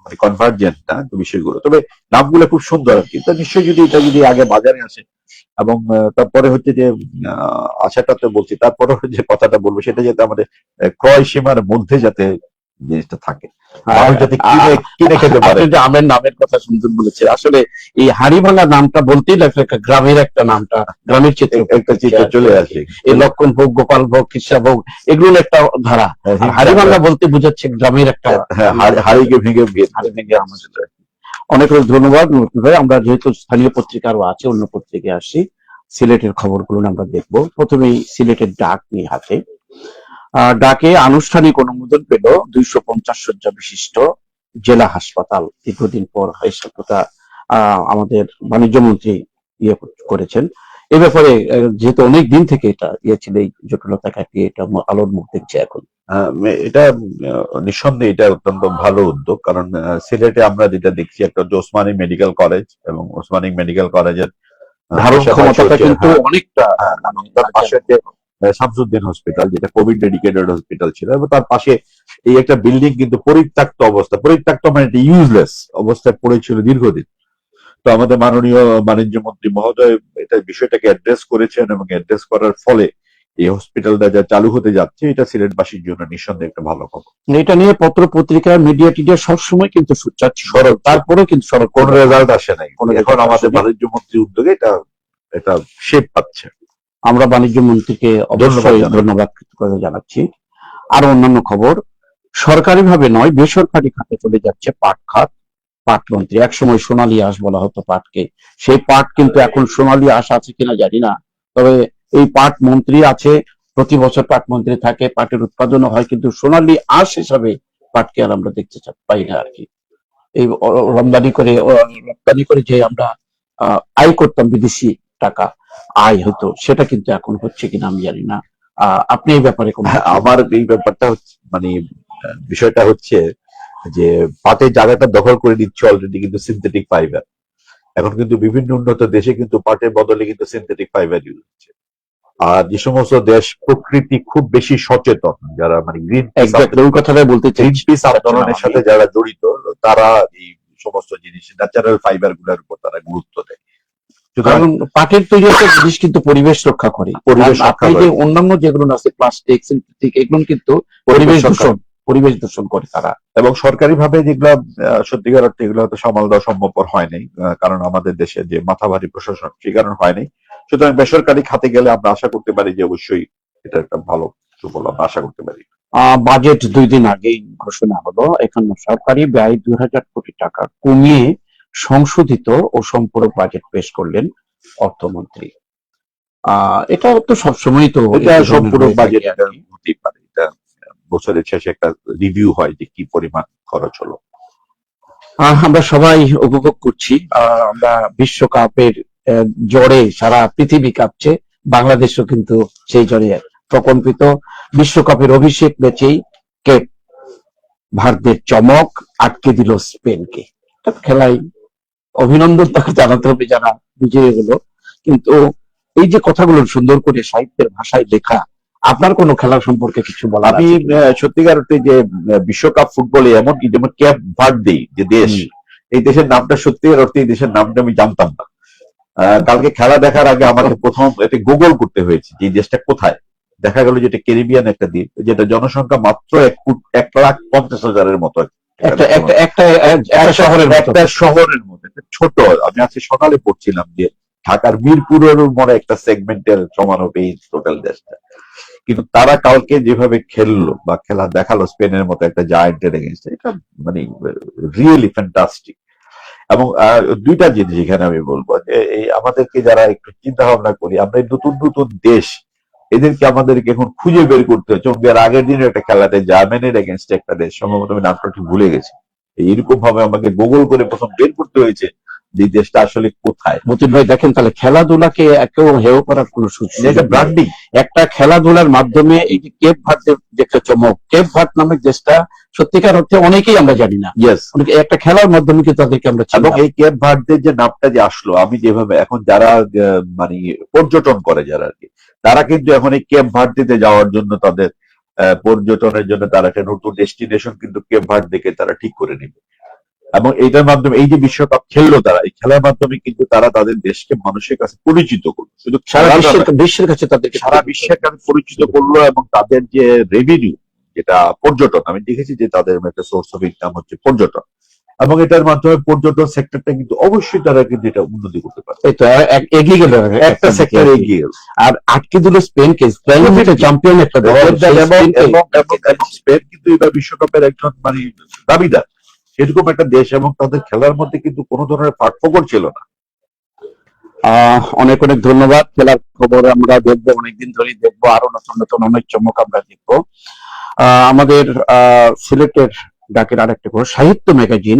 মানে কনভার্জেন্ট না বিষয়গুলো, তবে নামগুলো খুব সুন্দর আর কি। তো নিশ্চয়ই যদি এটা যদি আগে বাজারে আসে, এবং তারপরে হচ্ছে যে আশাটাতে বলছি, তারপরে যে কথাটা বলবো সেটা যাতে আমাদের ক্রয় সীমার মধ্যে যাতে জিনিসটা থাকে, মানুষ যাতে কিনে খেতে পারে। আপনি যে আমের নামের কথা সুন্দর বলেছে, আসলে এই হাড়ি ভাঙা নামটা বলতেই লাগছে একটা গ্রামের একটা নামটা, গ্রামের চিত্র একটা চিত্র চলে আসে। এই লক্ষণ ভোগ, গোপাল ভোগ, খিসা ভোগ, এগুলো একটা ধারা। হাড়ি ভাঙা বলতে বোঝাচ্ছে গ্রামের একটা হাড়িকে ভেঙে হাড়ি ভেঙে আমাদের। অনেক অনেক ধন্যবাদ নতুন ভাই। আমরা যেহেতু স্থানীয় পত্রিকা আরো আছে, অন্য পত্রিকায় আসি, সিলেটের খবরগুলো আমরা দেখবো। প্রথমেই সিলেটের ডাক নিয়ে হাতে। ডাকে আনুষ্ঠানিক অনুমোদন পেল 250 শয্যা বিশিষ্ট জেলা হাসপাতাল। দীর্ঘদিন পর হাসপাতালটা আমাদের বাণিজ্য মন্ত্রী ইয়ে করেছেন। এ ব্যাপারে যেহেতু অনেক দিন থেকে এটা ইয়ে ছিল, এই জটিলতা কাটিয়ে এটা আলোর মুখ দেখছে এখন। এটা নিঃসন্দেহে এটা অত্যন্ত ভালো উদ্যোগ, কারণ সিলেটে আমরা যেটা দেখছি, একটা ওসমানী মেডিকেল কলেজ, এবং ওসমানী মেডিকেল কলেজের ধারণ ক্ষমতাটা কিন্তু অনেকটা, তার পাশে যে শামসুদ্দিন হসপিটাল, যেটা কোভিড ডেডিকেটেড হসপিটাল ছিল, এবং তার পাশে এই একটা বিল্ডিং কিন্তু পরিত্যক্ত মানে ইউজলেস অবস্থায় পড়েছিল দীর্ঘদিন। তো আমাদের মাননীয় বাণিজ্য মন্ত্রী মহোদয় এটা বিষয়টাকে অ্যাড্রেস করেছেন, এবং অ্যাড্রেস করার ফলে এই হসপিটালটা যা চালু হতে যাচ্ছে, এটা সিলেটবাসীর জন্য নিঃসন্দেহে একটা ভালো খবর। এটা নিয়ে পত্র পত্রিকা, মিডিয়া টিডিয়া সবসময় কিন্তু সরব, তারপরেও কিন্তু সরব কোন রেজাল্ট আসে নাই। এখন আমাদের বাণিজ্য মন্ত্রী উদ্যোগে এটা শেপ পাচ্ছে। আমরা বাণিজ্য মন্ত্রীকে অবশ্যই ধন্যবাদ জানাচ্ছি। আর অন্যান্য খবর, সরকারিভাবে নয় বেসরকারি খাতে চলে যাচ্ছে পাট খাত। পাট মন্ত্রী, একসময় সোনালী আঁশ বলা হতো পাটকে, সেই পাট কিন্তু এখন সোনালী আঁশ আছে কিনা জানি না, তবে এই পাট মন্ত্রী আছে, প্রতি বছর পাট মন্ত্রী থাকে, পাটের উৎপাদনও হয়, কিন্তু সোনালী আঁশ হিসাবে পাটকে আর আমরা দেখতে পাই না আর কি। এই রপ্তানি করে যে আমরা আয় করতাম, বিদেশি টাকা আয় হতো, সেটা কিন্তু এখন হচ্ছে কিনা আমি জানি না। আপনি এই ব্যাপারে কোন? আমার এই ব্যাপারটা হচ্ছে মানে বিষয়টা হচ্ছে যে পাটের জায়গাটা দখল করে নিচ্ছে অলরেডি কিন্তু সিনথেটিক ফাইবার। এখন কিন্তু বিভিন্ন উন্নত দেশে কিন্তু পাটের বদলে কিন্তু সিনথেটিক ফাইবার ইউজ হচ্ছে। আর যে সমস্ত দেশ প্রকৃতি খুব বেশি সচেতন, যারা মানে গ্রিন পিস আন্দোলনের সাথে যারা জড়িত, তারা এই সমস্ত জিনিস ন্যাচারাল ফাইবার গুলোর উপর তারা গুরুত্ব দেয়। কারণ পাটের তৈরি একটা জিনিস কিন্তু পরিবেশ রক্ষা করে। অন্যান্য যেগুলো আছে প্লাস্টিক, সিনথেটিক, এগুলো কিন্তু পরিবেশ দূষণ পরিবেশ দূষণ করে তারা। এবং সরকারি ভাবে যেগুলো সত্যিকার অর্থে এগুলো হয়তো সামাল দেওয়া সম্ভবপর হয় নাই, কারণ আমাদের দেশে যে মাথাভারী প্রশাসন সেই কারণে হয় নাই। সুতরাং বেসরকারি খাতে গেলে আমরা আশা করতে পারি যে অবশ্যই এটা একটা ভালো সুফল আমরা আশা করতে পারি। বাজেট 2 দিন আগেই ঘোষণা হলো, এখন সরকারি ব্যয় 2000 কোটি টাকা কমিয়ে সংশোধিত ও সম্পূরক বাজেট পেশ করলেন অর্থমন্ত্রী। এটা তো সবসময় তো এটা এই ধরনের সম্পূরক হয়ে বাজেট থাকে আর এটা কি। হতেই পারে, এটা বছরের শেষে একটা রিভিউ হয় যে কি পরিমাণ খরচ হলো। আমরা সবাই উপভোগ করছি, আমরা বিশ্বকাপের জ্বরে সারা পৃথিবী কাঁপছে, বাংলাদেশও কিন্তু সেই জ্বরে প্রকম্পিত। বিশ্বকাপের অভিষেক ম্যাচেই কেপ ভারতের চমক আটকে দিল স্পেনকে। এটা খেলায় অভিনন্দন তাকে জানাতে হবে যারা বিজয়ী হলো। কিন্তু এই যে কথাগুলো সুন্দর করে সাহিত্যের ভাষায় লেখা, আপনার কোনো খেলা সম্পর্কে কিছু বলার আমি আছে কিনা? সত্যিকার অর্থে যে বিশ্বকাপ ফুটবলে এমনকি যেমন ক্যাপ ভার্দে যে দেশ, এই দেশের নামটা সত্যিকার অর্থে এই দেশের নামটা আমি জানতাম না। কালকে খেলা দেখার আগে আমাকে প্রথম এটা গুগল করতে হয়েছে যে এই দেশটা কোথায়। দেখা গেল যেটা ক্যারিবিয়ান একটা দ্বীপ, যেটা জনসংখ্যা মাত্র 1,50,000-এর মতো একটা একটা একটা একটা শহরের মতো। একটা শহরের মধ্যে একটা ছোট। আমি আজকে সকালে পড়ছিলাম যে ঢাকার মিরপুরের মনে একটা সেগমেন্টের সমান হবে এই টোটাল দেশটা। কিন্তু তারা কালকে যেভাবে খেললো বা খেলা দেখালো স্পেনের মতো একটা জায়ান্টের এগেইনস্ট, এটা মানে রিয়েলি ফ্যান্টাস্টিক। এবং দুইটা জিনিস এখানে আমি বলবো যে এই আমাদেরকে যারা একটু চিন্তা ভাবনা করি, আমরা এই নতুন নতুন দেশ এদেরকে আমাদেরকে এখন খুঁজে বের করতে হচ্ছে। এবং এর আগের দিনের একটা খেলাতে জার্মানির এগেনস্ট একটা দেশ, সম্ভবত আমি নামটা ঠিক ভুলে গেছি, এইরকম ভাবে আমাকে গুগল করে প্রথম বের করতে হয়েছে যে দেশটা আসলে কোথায়। মতিন ভাই দেখেন, তাহলে খেলাধুলাকে একেও হেয় করার কোনো সুযোগ এটা নেই। ব্র্যান্ডিং। একটা খেলাধুলার মাধ্যমে এই যে কেপ ভার্দের যে একটা চমক, কেপ ভার্দ নামের দেশটা সত্যিকার অর্থে অনেকেই আমরা জানি না, ইয়েস। অনেকে একটা খেলার মাধ্যমে কিন্তু তাদেরকে আমরা এবং চিনলাম। এই কেপ ভার্দের যে নামটা যে আসলো, আমি যেভাবে এখন যারা মানে পর্যটন করে যারা আর কি, তারা কিন্তু এখন এই কেপ ভার্দিতে যাওয়ার জন্য তাদের পর্যটনের জন্য তারা একটা নতুন ডেস্টিনেশন কিন্তু কেপ ভার্দিকে তারা ঠিক করে নেবে। এবং এইটার মাধ্যমে এই যে বিশ্বকাপ খেললো তারা, এই খেলার মাধ্যমে কিন্তু তারা তাদের দেশকে মানুষের কাছে পরিচিত করলো, শুধু সারা খেলা বিশ্বের নয়, বিশ্বের কাছে তাদেরকে সারা বিশ্বের কাছে পরিচিত করলো। এবং তাদের যে রেভিনিউ, যেটা পর্যটন, আমি দেখেছি যে তাদের একটা সোর্স অফ ইনকাম হচ্ছে পর্যটন, এবং এটার মাধ্যমে পর্যটন সেক্টরটা কিন্তু অবশ্যই তারা কিন্তু এটা উন্নতি করতে পারে। এই তো এগিয়ে গেল একটা সেক্টর এগিয়ে গেল। আর আটকে দিল স্পেনকে। স্পেন হচ্ছে চ্যাম্পিয়ন একটা দল, সেই এবং স্পেনকে এবং এবং এবং স্পেন কিন্তু এবার বিশ্বকাপের একজন মানে দাবিদার সেরকম একটা দেশ, এবং তাদের খেলার মধ্যে কিন্তু কোনো ধরনের ফাঁকফোকর ছিল না। অনেক অনেক ধন্যবাদ। খেলার খবর আমরা দেখবো, অনেকদিন ধরেই দেখবো, আরো নতুন নতুন অনেক চমক আমরা দেখবো। আমাদের সিলেটের ডাকের আরেকটা খবর, সাহিত্য ম্যাগাজিন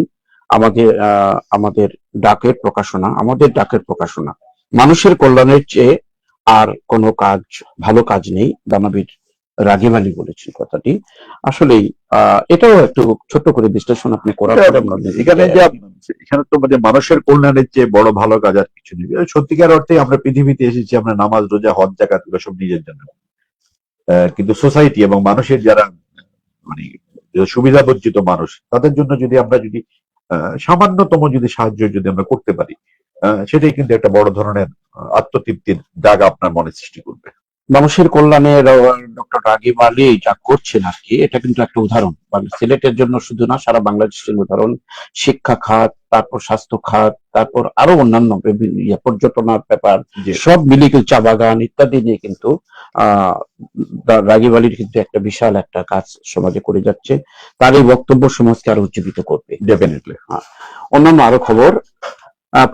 আমাদের ডাকের প্রকাশনা, আমাদের ডাকের প্রকাশনা, মানুষের কল্যাণের চেয়ে আর কোনো কাজ, ভালো কাজ নেই, দানবীর রাগিব আলী বলেছেন কথাটি। আসলেই এটাও একটু ছোট্ট করে বিশ্লেষণ আপনি করার পরে আমরা এখানে যে এখানে তো মানে মানুষের কল্যাণের চেয়ে বড় ভালো কাজ আর কিছু নেই। সত্যিকার অর্থে আমরা পৃথিবীতে এসেছি, আমরা নামাজ রোজা হজ জাকাত এগুলো সব নিজের জন্য, কিন্তু সোসাইটি এবং মানুষের যারা মানে সুবিধা বঞ্চিত মানুষ, তাদের জন্য যদি আমরা যদি সামান্যতম যদি সাহায্য যদি আমরা করতে পারি, সেটাই কিন্তু একটা বড় ধরনের আত্মতৃপ্তির জায়গা আপনার মনে সৃষ্টি করবে। মানুষের কল্যাণে ডক্টর রাগিব আলী যা করছেন আর কি, এটা কিন্তু একটা উদাহরণ, সিলেটের জন্য শুধু না, সারা বাংলাদেশের উদাহরণ। শিক্ষা খাত, তারপর স্বাস্থ্য খাত, তারপর আরো অন্যান্য পর্যটনার ব্যাপার, সব মিলিয়ে কিন্তু চা বাগান ইত্যাদি নিয়ে কিন্তু রাগিব আলীর কিন্তু একটা বিশাল একটা কাজ সমাজে করে যাচ্ছে। তার এই বক্তব্য সমাজকে আরো উজ্জীবিত করবে ডেফিনেটলি। অন্যান্য আরো খবর,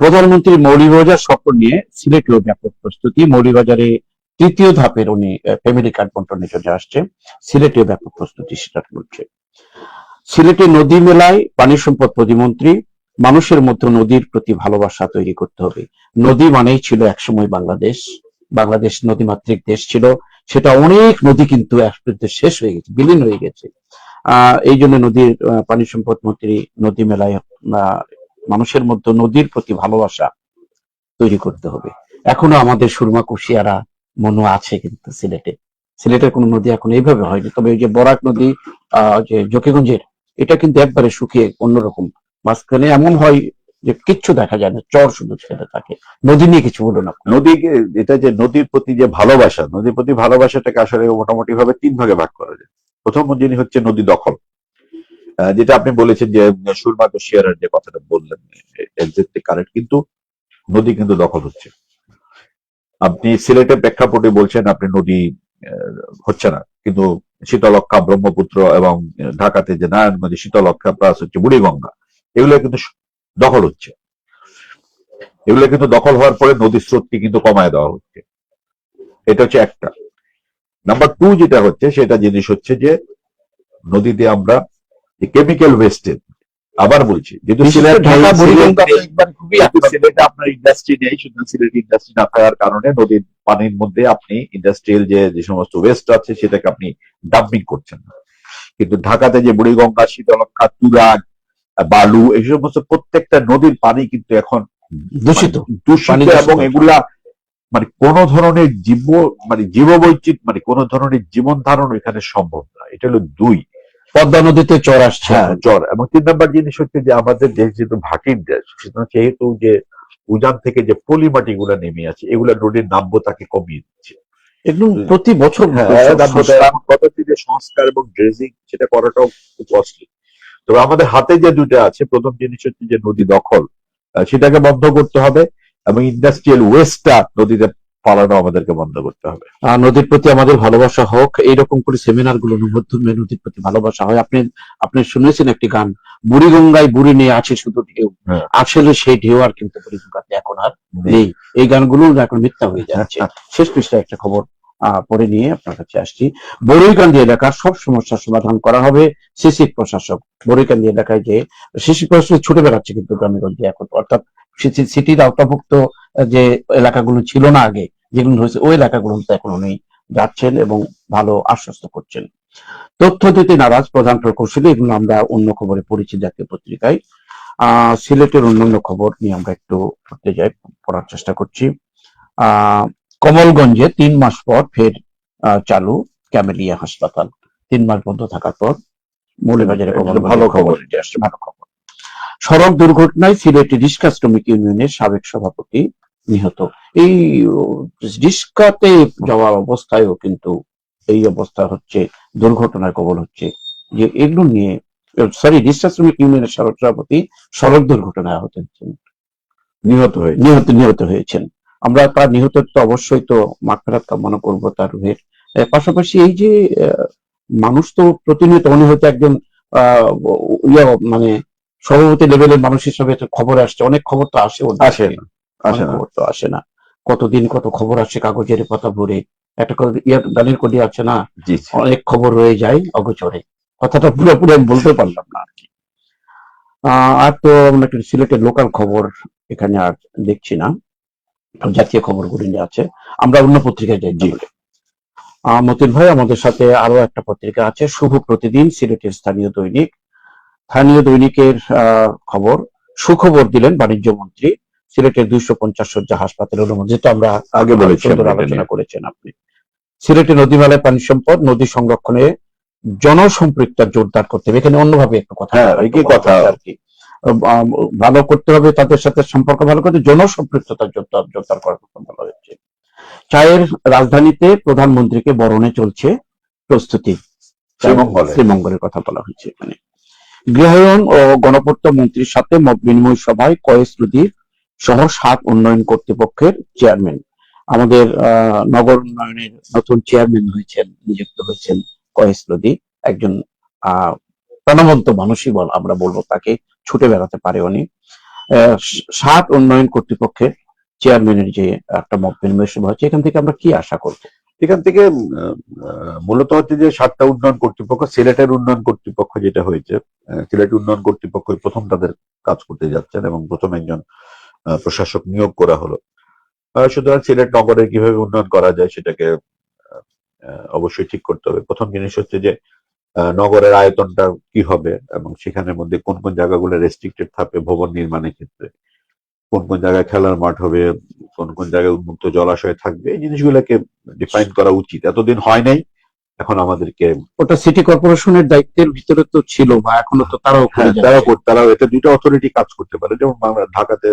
প্রধানমন্ত্রী মৌলভীবাজার সফর নিয়ে সিলেটেও ব্যাপক প্রস্তুতি। মৌলভীবাজারে তৃতীয় ধাপের উনি ফ্যামিলি কার্ড বন্টনের জন্য আসছে, সিলেটে ব্যাপক প্রস্তুতি সেটা বলছে। সিলেটে নদী মেলায় পানি সম্পদ প্রতিমন্ত্রী, মানুষের মধ্যে নদীর প্রতি ভালোবাসা তৈরি করতে হবে। নদী মানেই ছিল একসময় বাংলাদেশ, বাংলাদেশ নদীমাতৃক দেশ ছিল, সেটা অনেক নদী কিন্তু শেষ হয়ে গেছে, বিলীন হয়ে গেছে। এই জন্য নদীর পানি সম্পদ মন্ত্রী নদী মেলায় মানুষের মধ্যে নদীর প্রতি ভালোবাসা তৈরি করতে হবে। এখনো আমাদের সুরমা কুশিয়ারা মনে আছে কিন্তু সিলেটের কোন নদী এখন এইভাবে হয়নি। তবে ওই যে বরাক নদী যে জকিগঞ্জের, এটা কিন্তু একবারে শুকিয়ে অন্যরকম, মাঝখানে এমন হয় যে কিচ্ছু দেখা যায় না, চর শুধু ছেড়ে থাকে। নদী নিয়ে কিছু বলুন আপনি। নদীকে, এটা যে নদীর প্রতি যে ভালোবাসা, নদীর প্রতি ভালোবাসাটাকে আসলে মোটামুটি ভাবে 3 ভাগে ভাগ করা যায়। প্রথম জিনিস হচ্ছে নদী দখল। যেটা আপনি বলেছেন যে সুরমা শিয়ারের যে কথাটা বললেন, এক্সাক্টলি কারেক্ট, কিন্তু নদী কিন্তু দখল হচ্ছে। আপনি সিলেটের প্রেক্ষাপটে বলছেন আপনি নদী হচ্ছে না, কিন্তু শীতলক্ষা, ব্রহ্মপুত্র এবং ঢাকাতে যে নারায়ণগঞ্জ শীতলক্ষা প্লাস হচ্ছে বুড়িগঙ্গা, এগুলো কিন্তু দখল হচ্ছে। এগুলো কিন্তু দখল হওয়ার পরে নদীর স্রোতকে কিন্তু কমায় দেওয়া হচ্ছে। এটা হচ্ছে একটা। নাম্বার টু যেটা হচ্ছে, সেটা জিনিস হচ্ছে যে নদীতে আমরা কেমিক্যাল ওয়েস্টেজ, আবার বলছি, যেহেতু বিশেষ সিলেট করে ঢাকা বুড়িগঙ্গা তো একবার খুবই সিলেটে আপনার ইন্ডাস্ট্রি নেই, সুতরাং সিলেট ইন্ডাস্ট্রি না থাকার কারণে নদীর পানির মধ্যে আপনি ইন্ডাস্ট্রিয়াল যে সমস্ত ওয়েস্ট আছে সেটাকে আপনি ডাম্পিং করছেন না। কিন্তু ঢাকাতে যে বুড়িগঙ্গা, শীতলক্ষা, তুরাগ, বালু, এই সমস্ত প্রত্যেকটা নদীর পানি কিন্তু এখন দূষিত, দূষিত, এবং এগুলা মানে কোন ধরনের জীববৈচিত্র্য, মানে কোন ধরনের জীবন ধারণ এখানে সম্ভব না। এটা হলো দুই। পদ্মা নদীতে চর আসছে। হ্যাঁ, জ্বর। এবং তিন নম্বর জিনিস হচ্ছে যে আমাদের দেশ যেহেতু ভাটির দেশ, সুতরাং সেহেতু যে উজান থেকে যে পলি মাটি গুলা নেমে আছে, এগুলা নদীর নাব্যতাকে কমিয়ে দিচ্ছে। একদম প্রতি বছর পদ্ধতিতে সংস্কার এবং ড্রেজিং সেটা করাটাও খুব কস্টলি। তবে আমাদের হাতে যে দুটো আছে, প্রথম জিনিস হচ্ছে যে নদী দখল, সেটাকে বন্ধ করতে হবে, এবং ইন্ডাস্ট্রিয়াল ওয়েস্টটা নদীতে পালানো আমাদেরকে বন্ধ করতে হবে। নদীর প্রতি আমাদের ভালোবাসা হোক, এইরকম করে সেমিনার গুলো মাধ্যমে নদীর প্রতি ভালোবাসা হয়। আপনি শুনেছেন একটি গান, বুড়িগঙ্গায় বুড়ি নিয়ে আছে শুধু ঢেউ, আসলে সেই ঢেউ আর কিন্তু বুড়িগঙ্গাতে এখন আর নেই। এই গানগুলো এখন মিথ্যা হয়ে যাচ্ছে। শেষ পৃষ্ঠায় একটা খবর পরে নিয়ে আপনার কাছে আসছি। বরৈকান্দি এলাকার সব সমস্যার সমাধান করা হবে, সিসি প্রশাসক। বরৈকান্দি এলাকায় যে সিসি প্রশাসক ছুটে বেড়াচ্ছে কিন্তু গ্রামেগঞ্জে এখন, অর্থাৎ সিটির আওতাভুক্ত যে এলাকাগুলো ছিল না আগে, যেগুলো হয়েছে ওই এলাকাগুলোতে এখন উনি যাচ্ছেন এবং ভালো আশ্বস্ত করছেন। তথ্য দিতে নারাজ প্রধান প্রকৌশলী, এগুলো আমরা অন্য খবরে পড়েছি জাতীয় পত্রিকায়। সিলেটের অন্যান্য খবর নিয়ে আমরা একটু পড়তে যাই, পড়ার চেষ্টা করছি। কমলগঞ্জে 3 মাস পর ফের চালু ক্যামেলিয়া হাসপাতাল। 3 মাস বন্ধ থাকার পর মৌলভীবাজারে ভালো খবর আসছে, ভালো খবর। সড়ক দুর্ঘটনায় সিলেটে রিক্সা শ্রমিক ইউনিয়নের সাবেক সভাপতি নিহত। এই রিক্সাতে যাওয়ার অবস্থায়ও কিন্তু এই অবস্থা হচ্ছে, দুর্ঘটনার কবল হচ্ছে। যে এগুলো নিয়ে রিক্সা শ্রমিক ইউনিয়নের সভাপতি সড়ক দুর্ঘটনায় আহত হয়েছেন, নিহত হয়েছেন। আমরা তার নিহত তো অবশ্যই তো মাগফিরাত কামনা করবো তার রুহের। পাশাপাশি এই যে মানুষ তো প্রতিনিয়ত, উনি হয়তো একজন মানে সভাপতি লেভেলের মানুষ হিসেবে খবর আসছে, অনেক খবর তো আসে খবর তো আসে না। কতদিন কত খবর আসে কাগজের পাতা ভরে, একটা গানের কলি আছে না, অনেক খবর রয়ে যায় অগোচরে। কথাটা পুরোপুরি আমি বলতে পারলাম না আর কি। আর তো আমরা সিলেটের লোকাল খবর এখানে আর দেখছি না, জাতীয় খবরগুলি নিয়ে আছে। আমরা অন্য পত্রিকায় যাই। মতিন ভাই, আমাদের সাথে আরো একটা পত্রিকা আছে, শুভ প্রতিদিন, সিলেটের স্থানীয় দৈনিক। স্থানীয় দৈনিকের খবর, সুখবর দিলেন বাণিজ্য মন্ত্রী, সিলেটের 250 শয্যা হাসপাতালের অনুমোদন, যেটা আমরা আগে আলোচনা করেছেন আপনি। সিলেটে নদীমালায় পানি সম্পদ, নদী সংরক্ষণে জনসম্পৃক্ততা জোরদার করতে হবে। এখানে অন্যভাবে একটা কথা আর কি, ভালো করতে হবে, তাদের সাথে সম্পর্ক ভালো করতে, জনসম্পৃক্ততা জোরদার করার কথা বলা হয়েছে। চায়ের রাজধানীতে প্রধানমন্ত্রীকে বরণে চলছে প্রস্তুতি, শ্রীমঙ্গলের কথা বলা হয়েছে এখানে। গৃহায়ন ও গণপূর্ত মন্ত্রীর সাথে মত বিনিময় সভায় কয়েস রুদির সহ 7 উন্নয়ন কর্তৃপক্ষের চেয়ারম্যান। আমাদের নগর উন্নয়নের নতুন চেয়ারম্যান নিযুক্ত হয়েছেন কয়েস রুদি, একজন প্রাণবন্ত মানুষই আমরা বলবো তাকে, ছুটে বেড়াতে পারে উনি। 7 উন্নয়ন কর্তৃপক্ষের চেয়ারম্যানের যে একটা মত বিনিময় সভা হচ্ছে, এখান থেকে আমরা কি আশা করবো? এখান থেকে মূলত হচ্ছে যে 7টা উন্নয়ন কর্তৃপক্ষ, সিলেটের উন্নয়ন কর্তৃপক্ষ যেটা হয়েছে, সিলেট উন্নয়ন কর্তৃপক্ষ প্রথম তাদের কাজ করতে যাচ্ছেন এবং প্রথম একজন প্রশাসক নিয়োগ করা হলো। সুতরাং সিলেট নগরে কিভাবে উন্নয়ন করা যায় সেটাকে অবশ্যই ঠিক করতে হবে। প্রথম জিনিস হচ্ছে যে নগরের আয়তনটা কি হবে এবং সেখানের মধ্যে কোন কোন জায়গাগুলো রেস্ট্রিক্টেড থাকবে ভবন নির্মাণের ক্ষেত্রে, কোন কোন জায়গায় খেলার মাঠ হবে, কোন কোন জায়গায় উন্মুক্ত জলাশয় থাকবে, এই জিনিসগুলোকে ডিফাইন করা উচিত। এতদিন হয় নাই, এখন আমাদেরকে। ওটা সিটি কর্পোরেশনের দায়িত্বের ভিতরে তো ছিল, বা এখনো তো তারাও এতে দুইটা অথরিটি কাজ করতে পারে। যেমন ঢাকাতে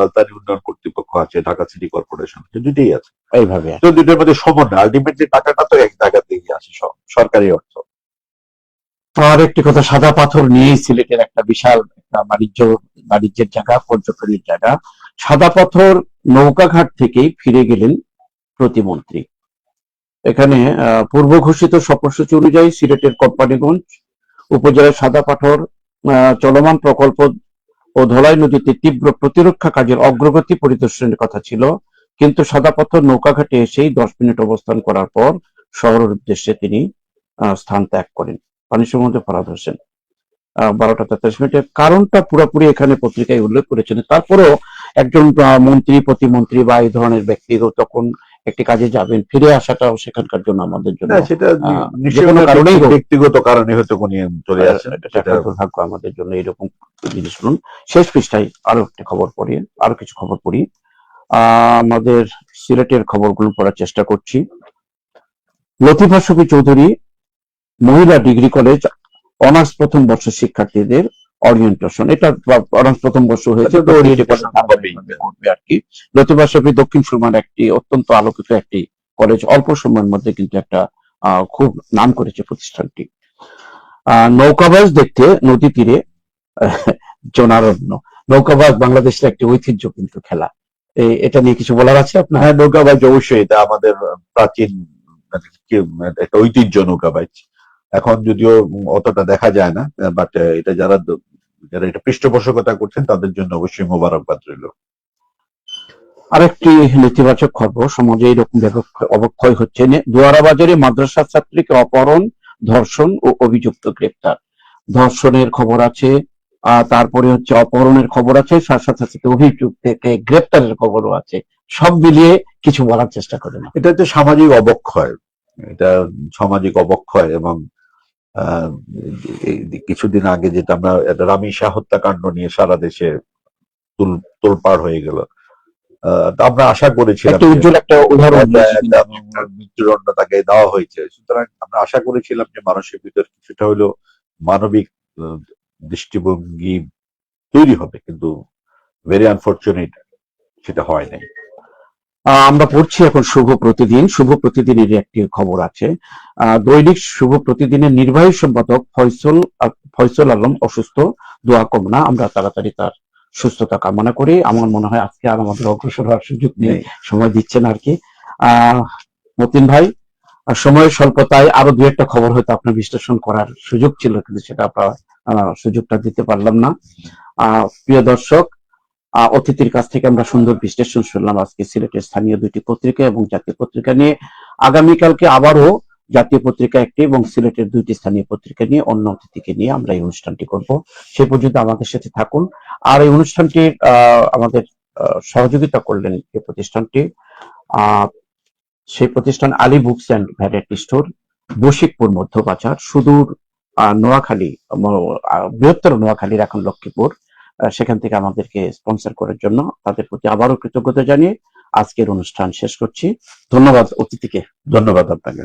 রাজধানী উন্নয়ন কর্তৃপক্ষ আছে, ঢাকা সিটি কর্পোরেশন, দুইটাই আছে। এইভাবে তো দুইটার মধ্যে সমন্বয়, আলটিমেটলি টাকাটা তো এক জায়গা থেকে আসে, সরকারি অর্থ। আর একটি কথা, সাদা পাথর নিয়েই সিলেটের একটা বিশাল একটা বাণিজ্যের জায়গা, পর্যটনের জায়গা। সাদা পাথর নৌকাঘাট থেকেই ফিরে গেলেন প্রতিমন্ত্রী। এখানে পূর্ব ঘোষিত সফরসূচি অনুযায়ী সিলেটের কোম্পানিগঞ্জ উপজেলার সাদা পাথর চলমান প্রকল্প ও ধলাই নদীতে তীব্র প্রতিরক্ষা কাজের অগ্রগতি পরিদর্শনের কথা ছিল, কিন্তু সাদা পাথর নৌকাঘাটে এসেই 10 মিনিট অবস্থান করার পর শহরের উদ্দেশ্যে তিনি স্থান ত্যাগ করেন। পানি সম্বন্ধে ফরহাদ হোসেন 12টা 43 মিনিটের কারণটা পুরোপুরি এখানে পত্রিকায় উল্লেখ করেছেন। তারপরেও একজন মন্ত্রী, প্রতিমন্ত্রী বা এই ধরনের ব্যক্তি তখন একটি কাজে যাবেন, ফিরে আসাটাও সেখানকার জন্য আমাদের জন্য সেটা যে কোনো কারণেই হোক, ব্যক্তিগত কারণে হয়তো কোন চলে আসে, এটা একটা দুর্ভাগ্য আমাদের জন্য। এরকম জিনিস শুনুন। শেষ পৃষ্ঠায় আরো একটি খবর পড়ি, আরো কিছু খবর পড়ি। আমাদের সিলেটের খবরগুলো পড়ার চেষ্টা করছি। লতিফা শফি চৌধুরী মহিলা ডিগ্রি কলেজ অনার্স প্রথম বর্ষ শিক্ষার্থীদের অরিয়েন্টেশন, এটা অনার্স প্রথম বর্ষ হয়েছে তো করবে আর কি। লতিফা শফি দক্ষিণ সুরমার একটি অত্যন্ত আলোকিত একটি কলেজ, অল্প সময়ের মধ্যে কিন্তু একটা খুব নাম করেছে প্রতিষ্ঠানটি। নৌকাবাজ দেখতে নদী তীরে জনারণ্য। নৌকাবাজ বাংলাদেশের একটি ঐতিহ্য কিন্তু খেলা। এটা নিয়ে কিছু বলার আছে আপনার? হ্যাঁ, নৌকাবাজ অবশ্যই, এটা আমাদের প্রাচীন একটা ঐতিহ্য নৌকাবাজ। এখন যদিও অতটা দেখা যায় না, বাট এটা যারা এটা পৃষ্ঠপোষকতা করছেন তাদের জন্য অবশ্যই মোবারকবাদ রইল। আরেকটি নেতিবাচক খবর, সমাজে এরকম অবক্ষয় হচ্ছে। দুয়ারা বাজারে মাদ্রাসা ছাত্রীকে অপহরণ, ধর্ষণ ও অভিযুক্ত গ্রেপ্তার। ধর্ষণের খবর আছে, তারপরে হচ্ছে অপহরণের খবর আছে, সাথে সাথে অভিযুক্তকে গ্রেপ্তারের খবরও আছে। সব মিলিয়ে কিছু বলার চেষ্টা করে না। এটা হচ্ছে সামাজিক অবক্ষয়, এটা সামাজিক অবক্ষয়। এবং কিছুদিন আগে যেটা আমরা রামিসা হত্যাকাণ্ড নিয়ে সারা দেশে তোলপাড় হয়ে গেল, আমরা আশা করেছিলাম উজ্জ্বল একটা উদাহরণ মৃত্যুদণ্ড তাকে দেওয়া হয়েছে। সুতরাং আমরা আশা করেছিলাম যে মানুষের ভিতর কিছুটা হলো মানবিক দৃষ্টিভঙ্গি তৈরি হবে, কিন্তু ভেরি আনফরচুনেট সেটা হয় নাই। আমরা পড়ছি এখন শুভ প্রতিদিন। শুভ প্রতিদিনের একটি খবর আছে। দৈনিক শুভ প্রতিদিনের নির্বাহী সম্পাদক ফয়সল আলম অসুস্থ, দোয়া কামনা। আমরা তাড়াতাড়ি তার সুস্থতা কামনা করি। আমার মনে হয় আজকে আর আমাদের অগ্রসর হওয়ার সুযোগ নেই, সময় দিচ্ছেন আর কি। মতিন ভাই, সময়ের স্বল্পতায় আরো দু একটা খবর হয়তো আপনার বিশ্লেষণ করার সুযোগ ছিল, কিন্তু সেটা আপনার সুযোগটা দিতে পারলাম না। প্রিয় দর্শক, অতিথির কাছ থেকে আমরা সুন্দর বিশ্লেষণ শুনলাম আজকে সিলেটের স্থানীয় দুইটি পত্রিকা এবং জাতীয় পত্রিকা নিয়ে। আগামীকালকে আবারও জাতীয় পত্রিকা একটি এবং সিলেটের দুইটি স্থানীয় পত্রিকা নিয়ে অন্য অতিথিকে নিয়ে আমরা এই অনুষ্ঠানটি করব। সে পর্যন্ত আমাদের সাথে থাকুন। আর এই অনুষ্ঠানটির আমাদের সহযোগিতা করলেন এই প্রতিষ্ঠানটি, সেই প্রতিষ্ঠান Ali books and variety store, Bashikpur Madhyabazar, সুদূর নোয়াখালী, বৃহত্তর নোয়াখালীর এখন লক্ষ্মীপুর, সেখান থেকে আমাদেরকে স্পন্সর করার জন্য তাদের প্রতি আবারও কৃতজ্ঞতা জানিয়ে আজকের অনুষ্ঠান শেষ করছি। ধন্যবাদ অতিথিকে। ধন্যবাদ আপনাকে।